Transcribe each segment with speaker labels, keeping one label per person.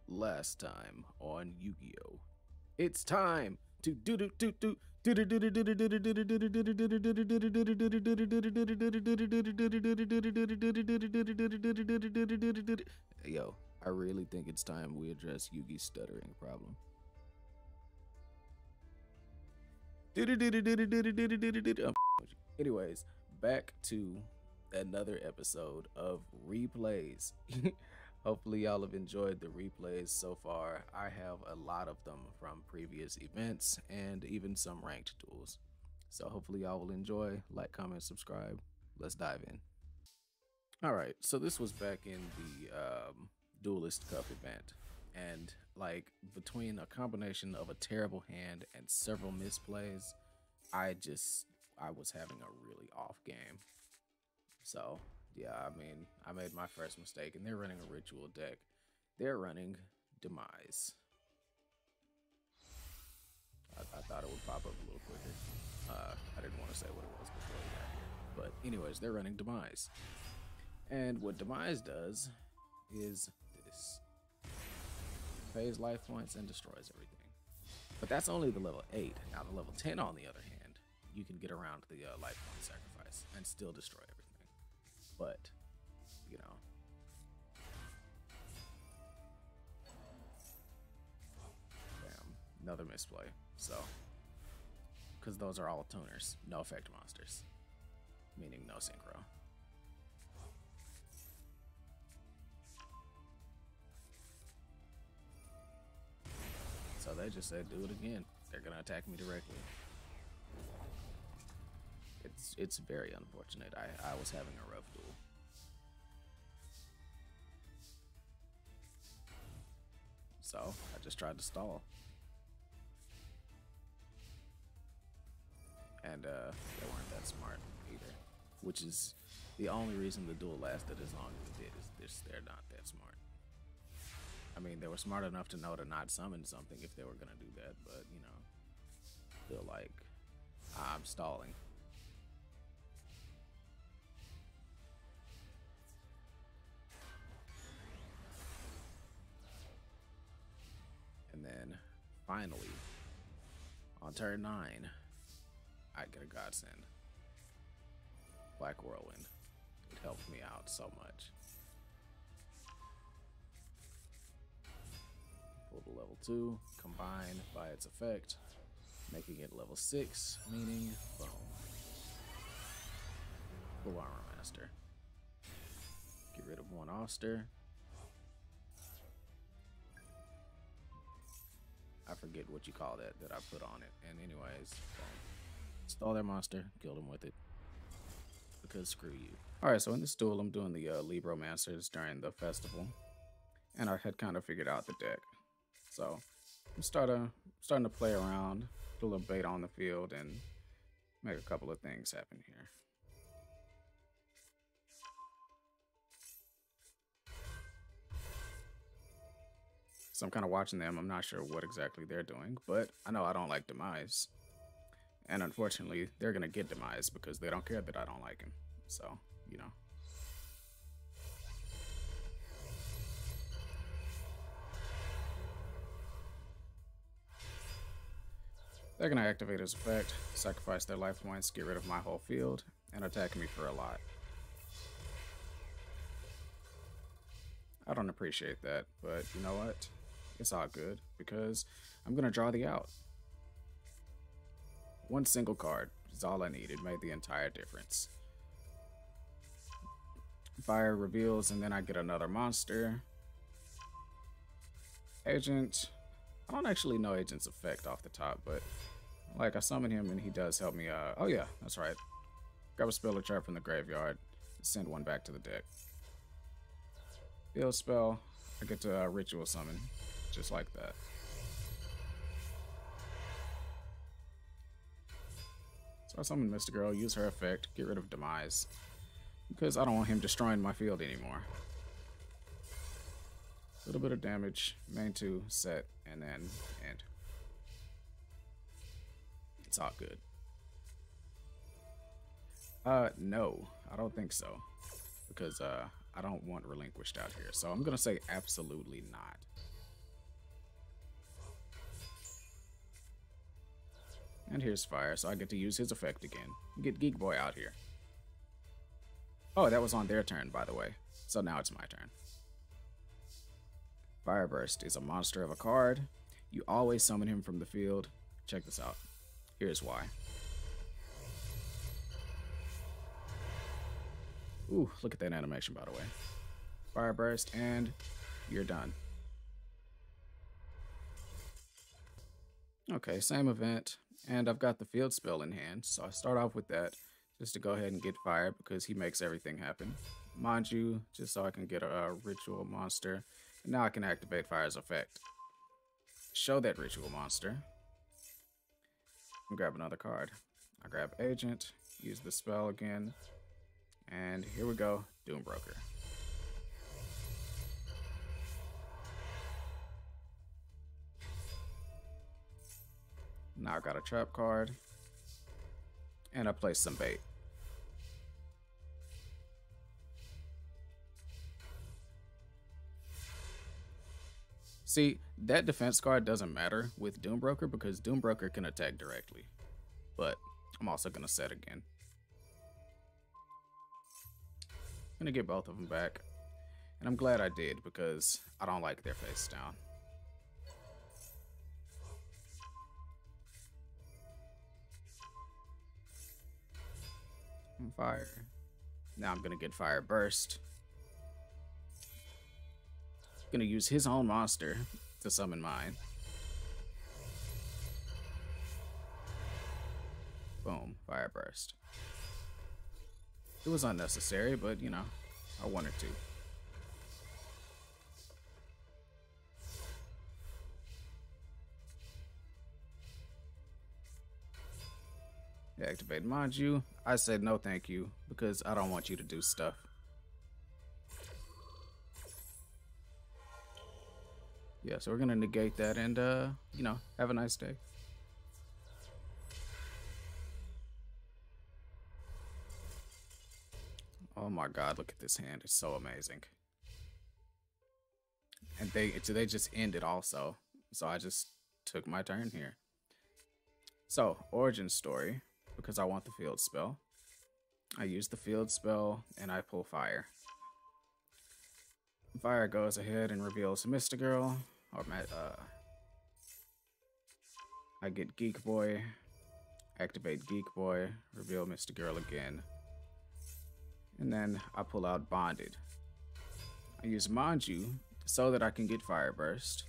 Speaker 1: Last time on Yu-Gi-Oh! It's time to do do do do do do do do do do do do do. Yo, I really think it's time we address Yugi's stuttering problem. Anyways, back to another episode of replays. Hopefully y'all have enjoyed the replays so far. I have a lot of them from previous events and even some ranked duels. So hopefully y'all will enjoy. Like, comment, subscribe. Let's dive in. Alright, so this was back in the Duelist Cup event. And like between a combination of a terrible hand and several misplays, I was having a really off game. So yeah, I mean, I made my first mistake, and they're running a ritual deck. They're running Demise. I thought it would pop up a little quicker. I didn't want to say what it was before we got here. But anyways, they're running Demise. And what Demise does is this. Pays life points and destroys everything. But that's only the level 8. Now the level 10, on the other hand, you can get around the life point sacrifice and still destroy everything. But, you know. Bam. Another misplay. So, because those are all toners. No effect monsters. Meaning no synchro. So they just said, do it again. They're going to attack me directly. It's very unfortunate. I was having a rough duel. So I just tried to stall. And they weren't that smart either. Which is the only reason the duel lasted as long as it did, is they're not that smart. I mean, they were smart enough to know to not summon something if they were going to do that, but, you know, feel like I'm stalling. And then, finally, on turn 9, I get a godsend. Black Whirlwind. It helped me out so much. Pull to level 2, combine by its effect, making it level 6, meaning boom. Full Armor Master. Get rid of one Oster. I forget what you call that I put on it. And anyways, stall their monster, killed him with it. Because screw you. Alright, so in this duel, I'm doing the Libromancers during the festival. And I had kind of figured out the deck. So I'm starting to play around, put a little bait on the field, and make a couple of things happen here. So I'm kind of watching them. I'm not sure what exactly they're doing, but I know I don't like Demise. And unfortunately, they're going to get Demise because they don't care that I don't like him. So, you know. They're going to activate his effect, sacrifice their life points, get rid of my whole field, and attack me for a lot. I don't appreciate that, but you know what? It's all good, because I'm going to draw the out. One single card is all I need. It made the entire difference. Fire reveals, and then I get another monster. Agent. I don't actually know Agent's effect off the top, but like I summon him and he does help me. Oh yeah, that's right. Grab a spell or trap from the graveyard, send one back to the deck. Build spell, I get to ritual summon, just like that. So I summon Mr. Girl, use her effect, get rid of Demise, because I don't want him destroying my field anymore. A little bit of damage, main 2, set, and then end. It's all good. No, I don't think so. Because I don't want relinquished out here. So I'm gonna say absolutely not. And here's fire, so I get to use his effect again. Get Geek Boy out here. Oh, that was on their turn, by the way. So now it's my turn. Fire Burst is a monster of a card. You always summon him from the field. Check this out. Here's why. Ooh, look at that animation, by the way. Fire Burst, and you're done. Okay, same event. And I've got the field spell in hand, so I start off with that just to go ahead and get fire because he makes everything happen. Mind you, just so I can get a ritual monster. And now I can activate fire's effect. Show that ritual monster. And grab another card. I grab Agent, use the spell again, and here we go, Doombroker. Now I got a trap card, and I place some bait. See, that defense card doesn't matter with Doombroker because Doombroker can attack directly. But I'm also going to set again. I'm going to get both of them back. And I'm glad I did because I don't like their face down. Fire. Now I'm going to get Fire Burst. Going to use his own monster to summon mine. Boom, Fire Burst. It was unnecessary, but you know, I wanted to. Activate, mind you, I said no thank you because I don't want you to do stuff. Yeah, so we're gonna negate that and you know, have a nice day. Oh my god, look at this hand. It's so amazing. And they just ended also. So I just took my turn here. So, origin story, because I want the field spell. I use the field spell and I pull fire. Fire goes ahead and reveals Mistagirl. I get Geek Boy, activate Geek Boy, reveal Mistagirl again. And then I pull out Bonded. I use Manju so that I can get Fire Burst.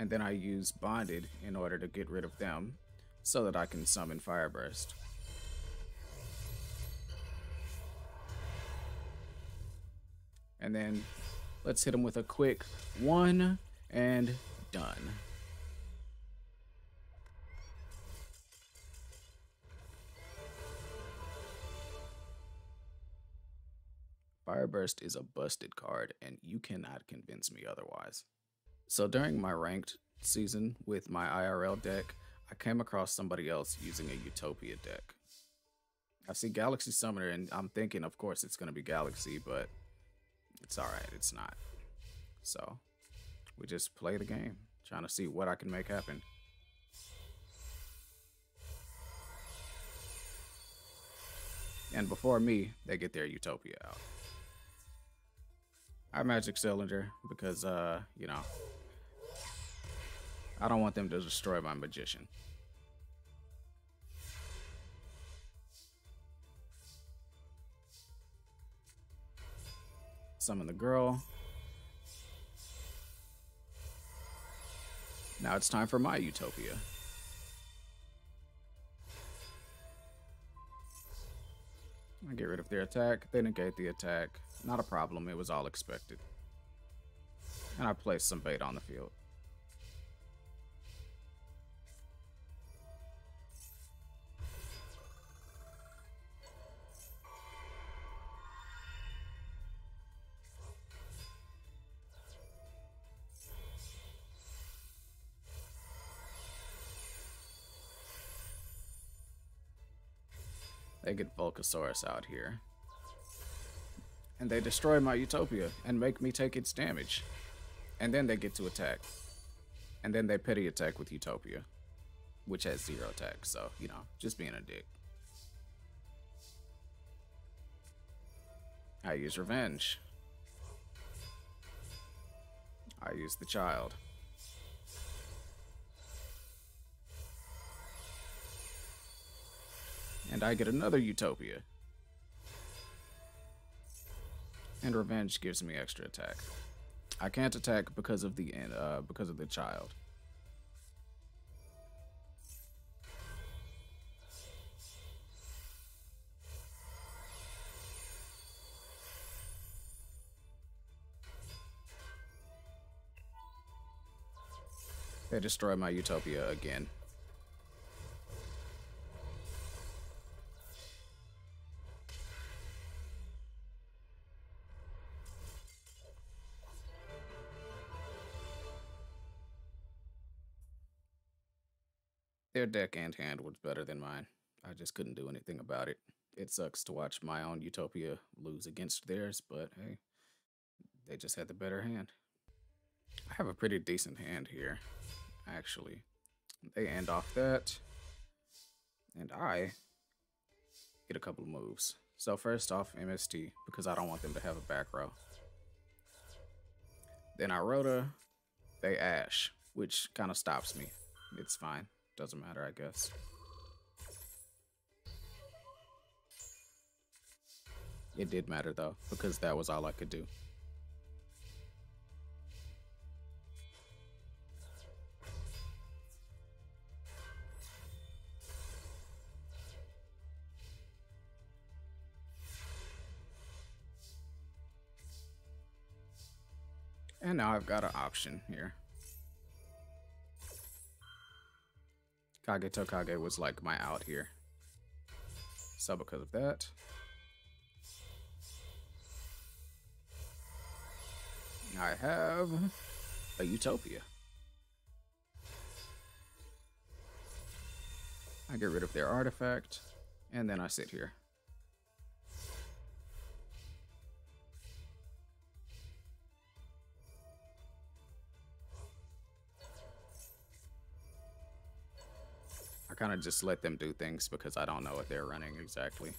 Speaker 1: And then I use Bonded in order to get rid of them so that I can summon Fire Burst. And then let's hit him with a quick 1 and done. Fire Burst is a busted card, and you cannot convince me otherwise. So during my ranked season with my IRL deck, I came across somebody else using a Utopia deck. I see Galaxy Summoner, and I'm thinking, of course, it's going to be Galaxy, but it's alright, it's not. So, we just play the game, trying to see what I can make happen. And before me, they get their Utopia out. I Magic Cylinder because, you know, I don't want them to destroy my Magician. Summon the girl. Now it's time for my Utopia. I get rid of their attack. They negate the attack. Not a problem. It was all expected. And I place some bait on the field. They get Volcasaurus out here. And they destroy my Utopia and make me take its damage. And then they get to attack. And then they petty attack with Utopia. which has 0 attack. So, you know, just being a dick. I use Revenge. I use the Child. And I get another Utopia. And Revenge gives me extra attack. I can't attack because of the Child. They destroy my Utopia again. Their deck and hand was better than mine. I just couldn't do anything about it. It sucks to watch my own Utopia lose against theirs, but hey, they just had the better hand. I have a pretty decent hand here, actually. They end off that, and I get a couple of moves. So first off, MST, because I don't want them to have a back row. Then I Rhoda, they Ash, which kind of stops me. It's fine. Doesn't matter, I guess. It did matter, though, because that was all I could do. And now I've got an option here. Kage Tokage was like my out here. So because of that, I have a Utopia. I get rid of their artifact, and then I sit here. I kind of just let them do things because I don't know what they're running exactly.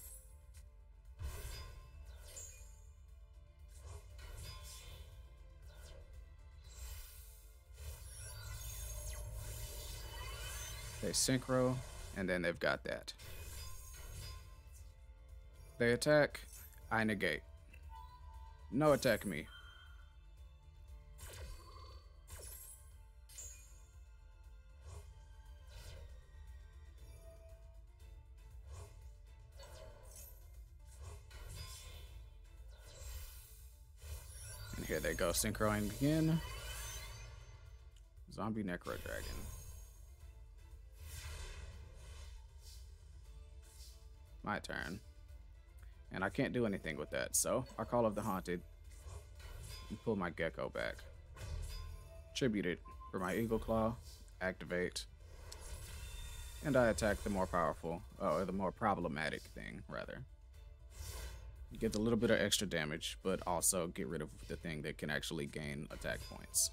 Speaker 1: They synchro, and then they've got that. They attack, I negate. No attack me. And here they go, synchroing again. Zombie Necro Dragon. My turn. And I can't do anything with that, so I Call of the Haunted and pull my Gecko back. Tribute it for my Eagle Claw, activate, and I attack the more powerful, or the more problematic thing, rather. Get a little bit of extra damage, but also get rid of the thing that can actually gain attack points.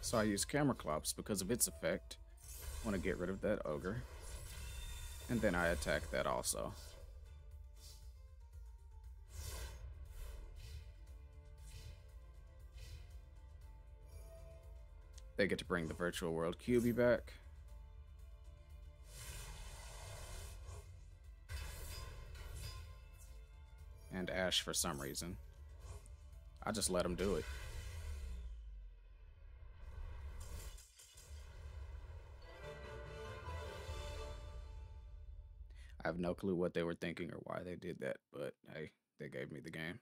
Speaker 1: So I use Cameraclops because of its effect. I want to get rid of that ogre. And then I attack that also. They get to bring the Virtual World QB back. And Ash for some reason. I just let them do it. I have no clue what they were thinking or why they did that, but hey, they gave me the game.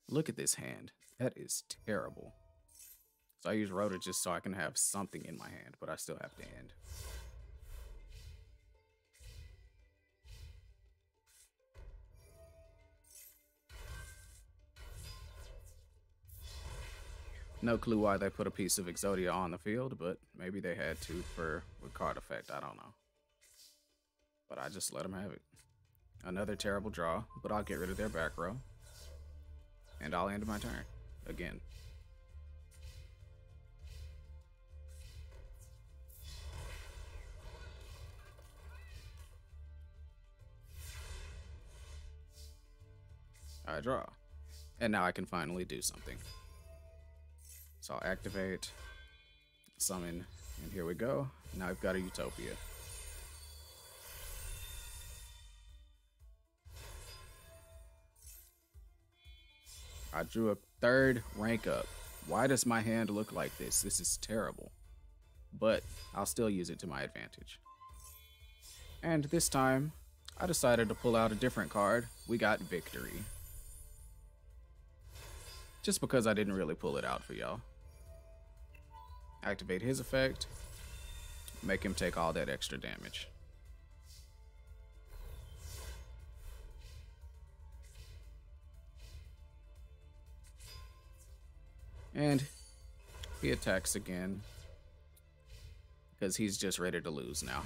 Speaker 1: Look at this hand. That is terrible. So I use Rhoda just so I can have something in my hand, but I still have to end. No clue why they put a piece of Exodia on the field, but maybe they had to for a card effect. I don't know. But I just let them have it. Another terrible draw, but I'll get rid of their back row. And I'll end my turn. Again. I draw. And now I can finally do something. So I'll activate, summon, and here we go. Now I've got a Utopia. I drew a third rank up. Why does my hand look like this? This is terrible. But I'll still use it to my advantage. And this time, I decided to pull out a different card. We got Victory. Just because I didn't really pull it out for y'all. Activate his effect. Make him take all that extra damage. And he attacks again. Because he's just ready to lose now.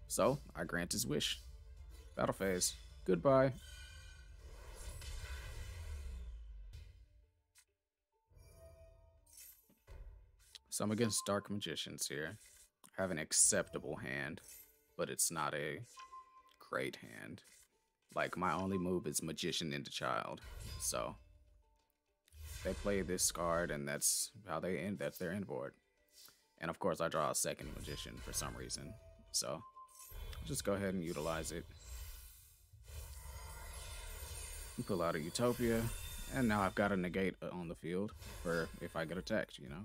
Speaker 1: So, I grant his wish. Battle phase. Goodbye. So I'm against Dark Magicians here. I have an acceptable hand, but it's not a great hand. Like, my only move is Magician into Child. So, they play this card, and that's how they end. That's their end board. And of course, I draw a second Magician for some reason. So, I'll just go ahead and utilize it. Pull out a Utopia, and now I've got a negate on the field for if I get attacked, you know?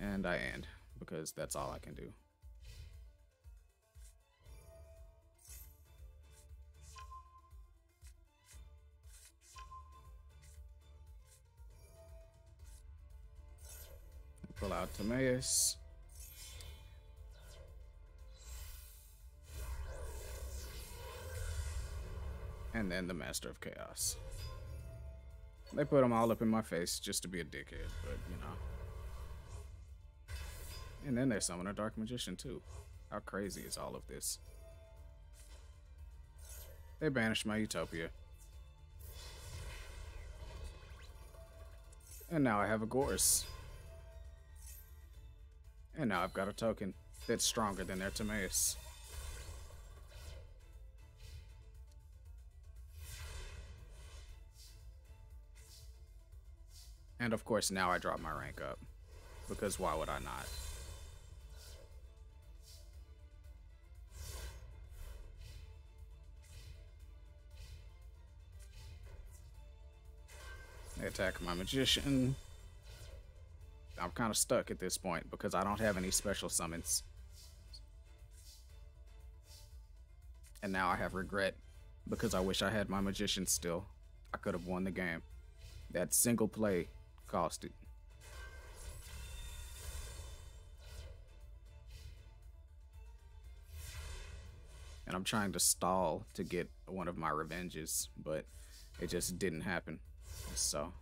Speaker 1: And I end, because that's all I can do. Pull out Timaeus. And then the Master of Chaos. They put them all up in my face just to be a dickhead, but you know. And then they summon a Dark Magician too. How crazy is all of this? They banished my Utopia. And now I have a Gorse. And now I've got a token that's stronger than their Timaeus. And of course now I drop my rank up. Because why would I not? They attack my Magician. I'm kind of stuck at this point because I don't have any special summons. And now I have regret because I wish I had my Magician still. I could have won the game. That single play cost it. And I'm trying to stall to get one of my revenges, but it just didn't happen. So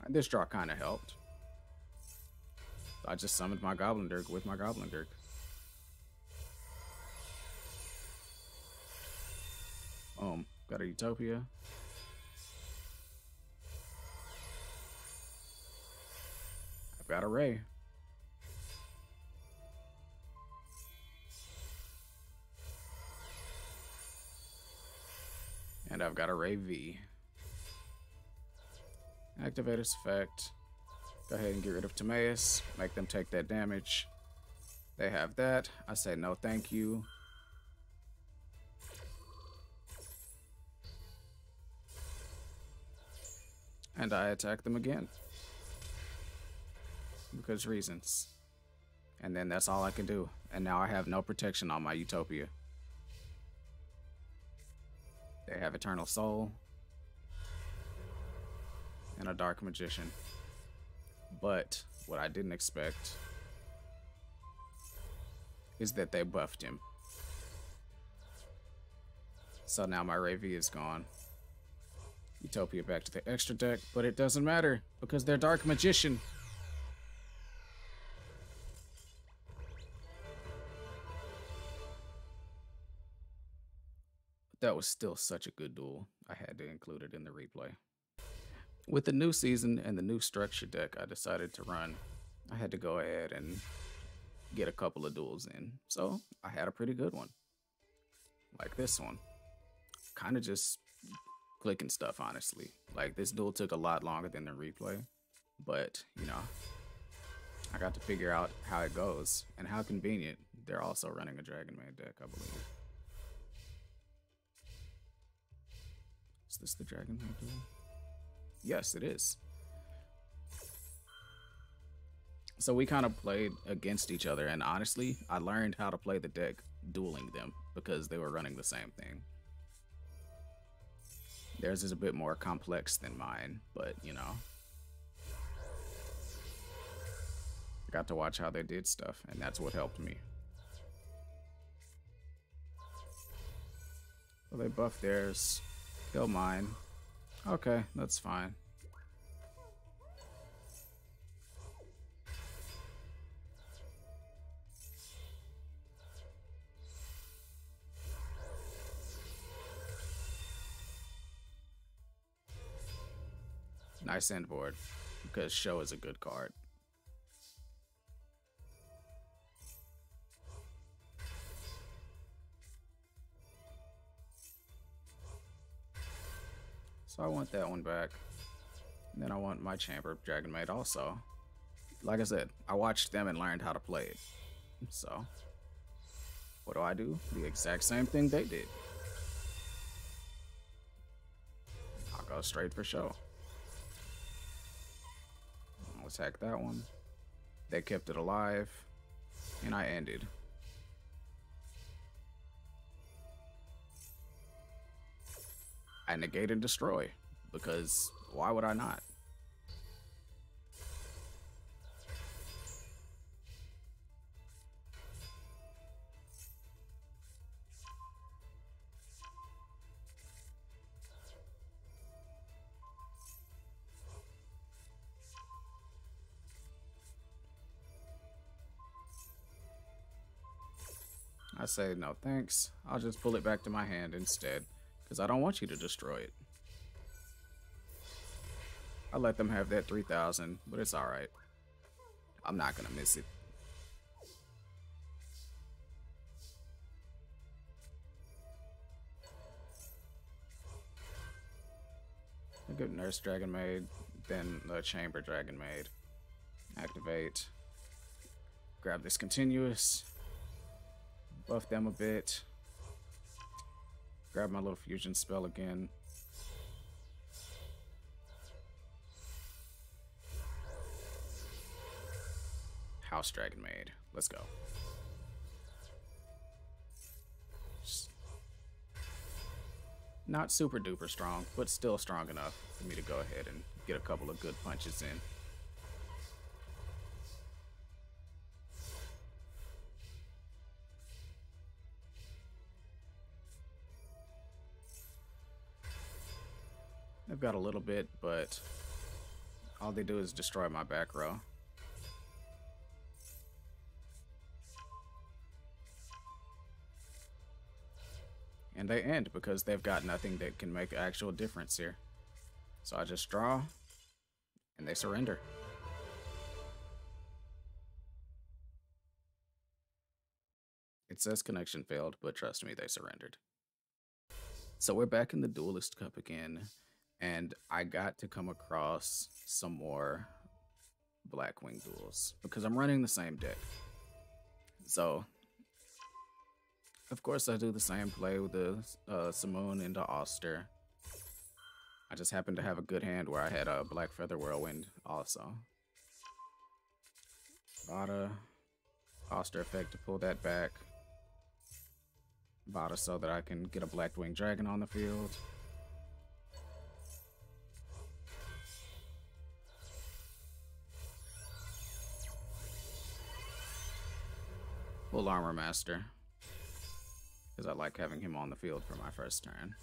Speaker 1: this draw kind of helped. I just summoned my Goblin Dirk with my Goblin Dirk. Got a Utopia. I've got a Ray. And I've got a Ray V. Activate its effect. Go ahead and get rid of Timaeus. Make them take that damage. They have that. I say no thank you. And I attack them again. Because reasons. And then that's all I can do. And now I have no protection on my Utopia. They have Eternal Soul. and a Dark Magician. But what I didn't expect is that they buffed him. So now my Ravi is gone. Utopia back to the extra deck, but it doesn't matter because they're Dark Magician. That was still such a good duel. I had to include it in the replay. With the new season and the new structure deck I decided to run, I had to go ahead and get a couple of duels in. So I had a pretty good one. Like this one. Kind of just clicking stuff, honestly. Like, this duel took a lot longer than the replay. But, you know, I got to figure out how it goes. And how convenient. They're also running a Dragon Maid deck, I believe. Is this the Dragon Maid duel? Yes, it is. So we kind of played against each other, and honestly, I learned how to play the deck dueling them because they were running the same thing. Theirs is a bit more complex than mine, but you know. I got to watch how they did stuff, and that's what helped me. Well, they buffed theirs, kill mine. Okay, that's fine. Nice end board, because Show is a good card. So I want that one back. And then I want my Chamber Dragon Maid also. Like I said, I watched them and learned how to play it. So, what do? The exact same thing they did. I'll go straight for Show. I'll attack that one. They kept it alive. And I ended. I negate and destroy, because why would I not? I say no thanks. I'll just pull it back to my hand instead. Because I don't want you to destroy it. I let them have that 3,000, but it's alright. I'm not going to miss it. A good Nurse Dragon Maid, then the Chamber Dragon Maid. Activate. Grab this continuous. Buff them a bit. Grab my little fusion spell again. House Dragon Maid. Let's go. Just not super duper strong, but still strong enough for me to go ahead and get a couple of good punches in. They've got a little bit, but all they do is destroy my back row. And they end because they've got nothing that can make an actual difference here. So I just draw, and they surrender. It says connection failed, but trust me, they surrendered. So we're back in the Duelist Cup again. And I got to come across some more Blackwing duels because I'm running the same deck. So, of course, I do the same play with the Simoon into Oster. I just happened to have a good hand where I had a Black Feather Whirlwind also. Vada, Oster effect to pull that back. Vada so that I can get a Blackwing Dragon on the field. full armor master, because I like having him on the field for my first turn.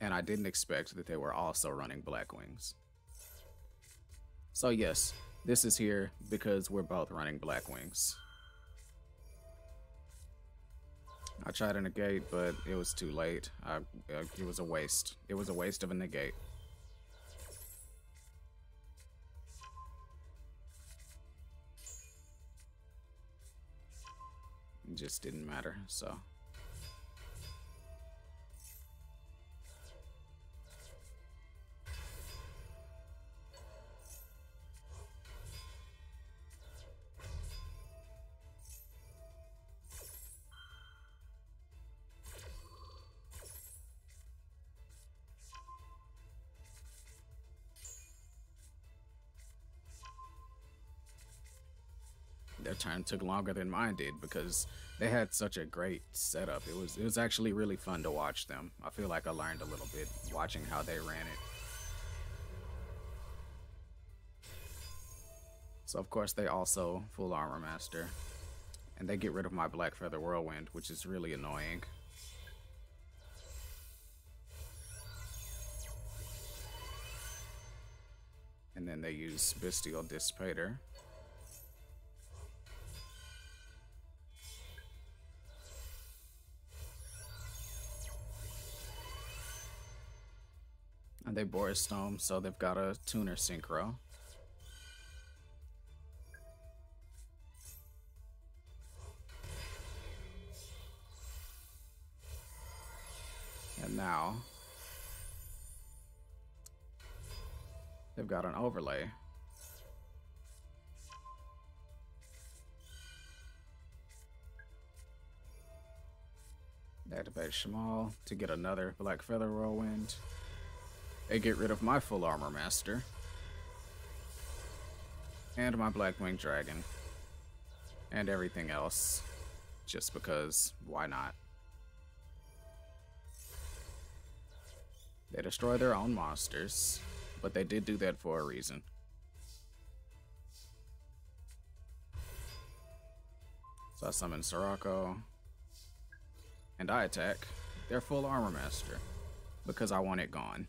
Speaker 1: And I didn't expect that they were also running Blackwings. So yes, this is here because we're both running Blackwings. I tried to negate, but it was too late. It was a waste. It was a waste of a negate. It just didn't matter, so. Their turn took longer than mine did because they had such a great setup. It was actually really fun to watch them. I feel like I learned a little bit watching how they ran it. So of course they also full armor master, and they get rid of my Black Feather Whirlwind, which is really annoying. And then they use Bestial Dissipator. And they Boris Stone, so they've got a Tuner Synchro. And now they've got an overlay. They activate Shamal to get another Black Feather Whirlwind. They get rid of my full armor master and my Blackwing Dragon and everything else, just because why not? They destroy their own monsters, but they did do that for a reason. So I summon Sirocco, and I attack their full armor master because I want it gone.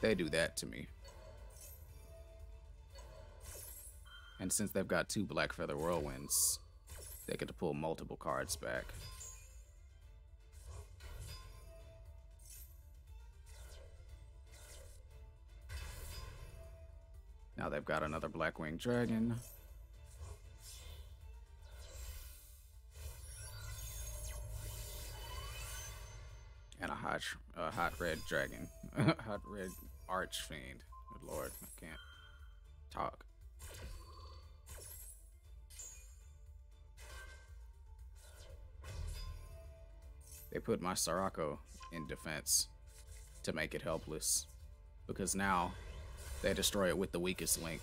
Speaker 1: They do that to me. And since they've got two Black Feather Whirlwinds, they get to pull multiple cards back. Now they've got another Blackwing Dragon. And a hot red dragon. Hot red Archfiend. Good lord, I can't talk. They put my Sirocco in defense to make it helpless, because now they destroy it with the weakest link.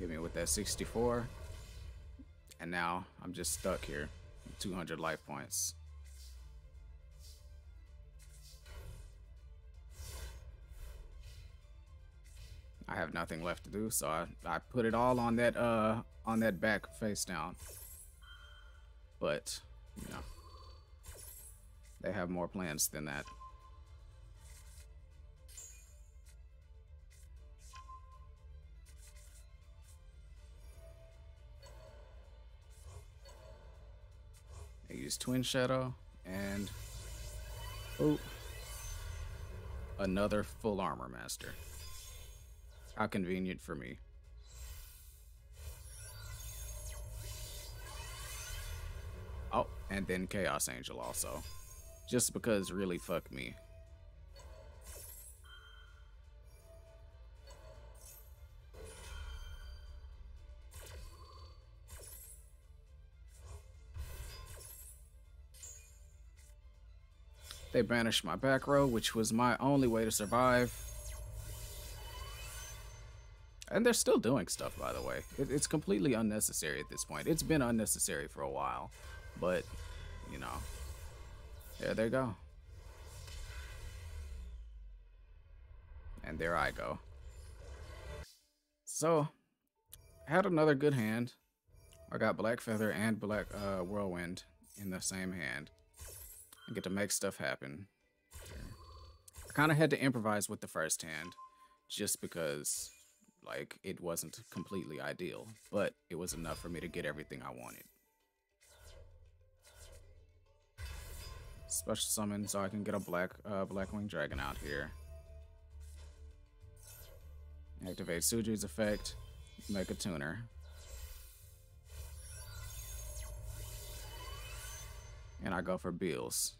Speaker 1: Hit me with that 64, and now I'm just stuck here with 200 life points. I have nothing left to do, so I put it all on that back face down. But, you know, they have more plans than that. They use Twin Shadow and another full armor master. How convenient for me. Oh, and then Chaos Angel also. Just because really fuck me. They banished my back row, which was my only way to survive. And they're still doing stuff, by the way. It's completely unnecessary at this point. It's been unnecessary for a while. But, you know, there they go. And there I go. So, had another good hand. I got Black Feather and Black Whirlwind in the same hand. I get to make stuff happen. I kind of had to improvise with the first hand, just because, like, it wasn't completely ideal, but it was enough for me to get everything I wanted. Special summon so I can get a Blackwing Dragon out here. Activate Suju's effect, make a tuner. And I go for Beals.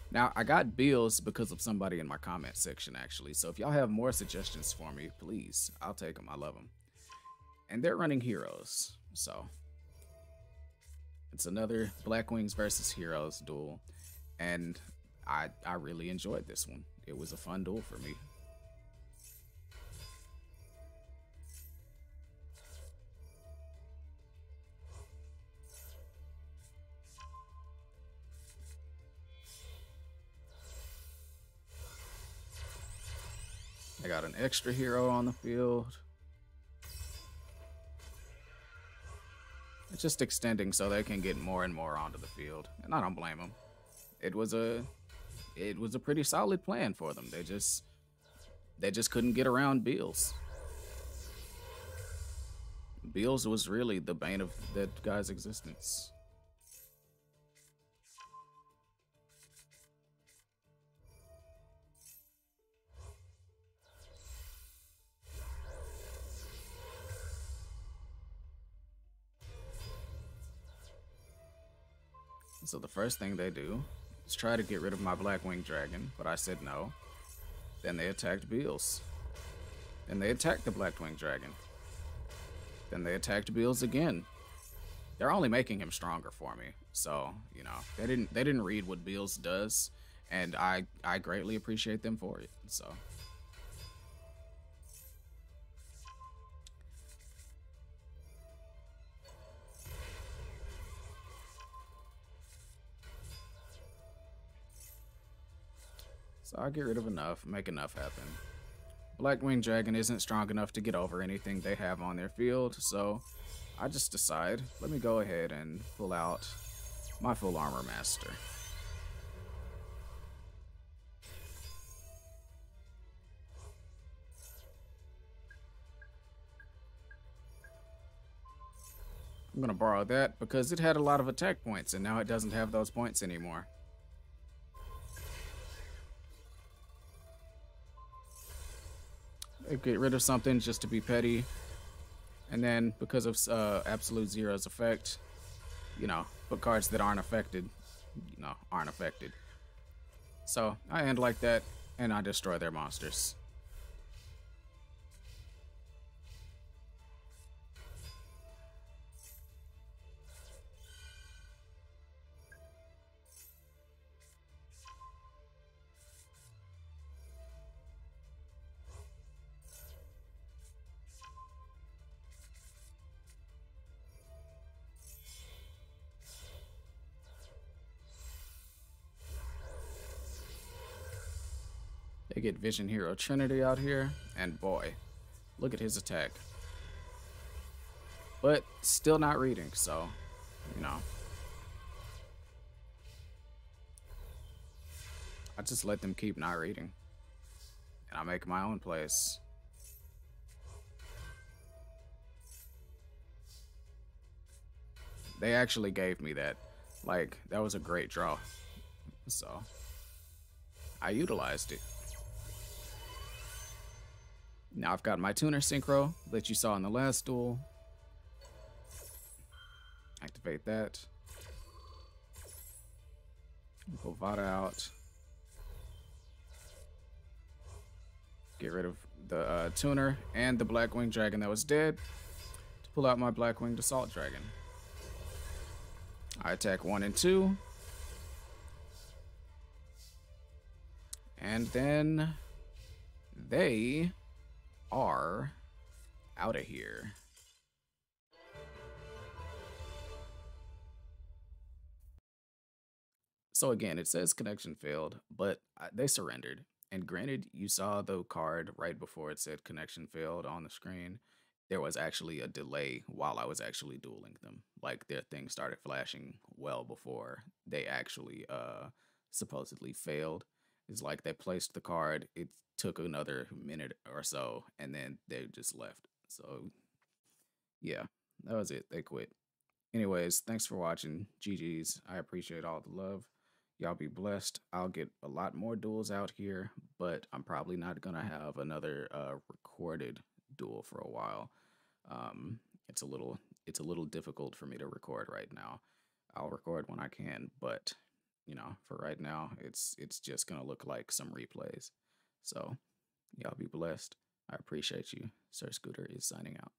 Speaker 1: Now, I got Beals because of somebody in my comment section, actually. So if y'all have more suggestions for me, please. I'll take them. I love them. And they're running Heroes. So it's another Blackwings versus Heroes duel. And I really enjoyed this one. It was a fun duel for me. I got an extra hero on the field. It's just extending so they can get more and more onto the field, and I don't blame them. It was a pretty solid plan for them. They just couldn't get around Beals. Beals was really the bane of that guy's existence. So the first thing they do is try to get rid of my Blackwing Dragon, but I said no. Then they attacked Beals. Then they attacked the Blackwing Dragon. Then they attacked Beals again. They're only making him stronger for me, so you know they didn't read what Beals does, and I greatly appreciate them for it. So. So I'll get rid of enough, make enough happen. Blackwing Dragon isn't strong enough to get over anything they have on their field, so I just decide, let me go ahead and pull out my Full Armor Master. I'm gonna borrow that because it had a lot of attack points and now it doesn't have those points anymore. Get rid of something just to be petty, and then because of Absolute Zero's effect, you know, put cards that aren't affected, you know, aren't affected. So I end like that, and I destroy their monsters. They get Vision Hero Trinity out here, and boy, look at his attack. But still not reading, so, you know. I just let them keep not reading. And I make my own plays. They actually gave me that. Like, that was a great draw. So, I utilized it. Now I've got my Tuner Synchro that you saw in the last duel. Activate that. Pull Vada out. Get rid of the Tuner and the Blackwing Dragon that was dead to pull out my Blackwing Assault Dragon. I attack 1 and 2. And then they are out of here. So again, it says connection failed, but they surrendered. And granted, you saw the card right before it said connection failed on the screen. There was actually a delay while I was actually dueling them. Like their thing started flashing well before they actually supposedly failed. It's like they placed the card, it took another minute or so, and then they just left. So yeah, that was it. They quit. Anyways, thanks for watching. GG's. I appreciate all the love. Y'all be blessed. I'll get a lot more duels out here, but I'm probably not gonna have another recorded duel for a while. Um, it's a little difficult for me to record right now. I'll record when I can, but for right now, it's just gonna look like some replays. So y'all be blessed. I appreciate you. Sir Scooter is signing out.